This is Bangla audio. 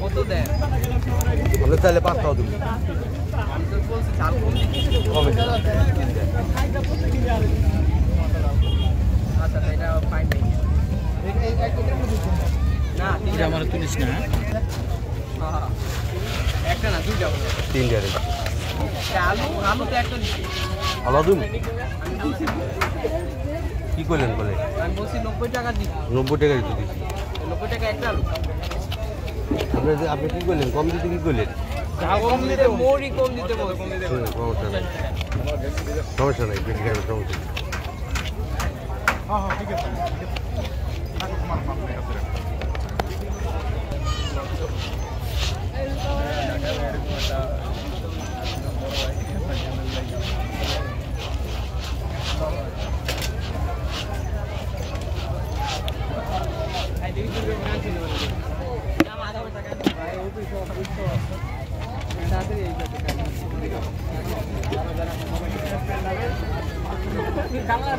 কত দেন? আপনি চাইলে 5 টাকা দেবো। আমি তো বলছি চাল কম দিচ্ছি। কমে আচ্ছা এটা ফাইন নেই। না তিনটা আমার তুলিস না। হ্যাঁ একটা না দুইটা বলে। 3 টাকা দেবো। আলু আলু তো একটা দিচ্ছি। আলু দেবো? আমি বলছি কি করলেন বলে? আমি বলছি 90 টাকা দিচ্ছি। 90 টাকা দিতে দিচ্ছি। 90 টাকা একটা আলু। আপনি কি করলেন? কম দিতে কি করলেন? কম দিতে মোরই কম দিতে বল। সমস্যা নাই, সমস্যা নাই, বেশি খাবেন সমস্যা নেই। হ্যাঁ হ্যাঁ ঠিক আছে কালা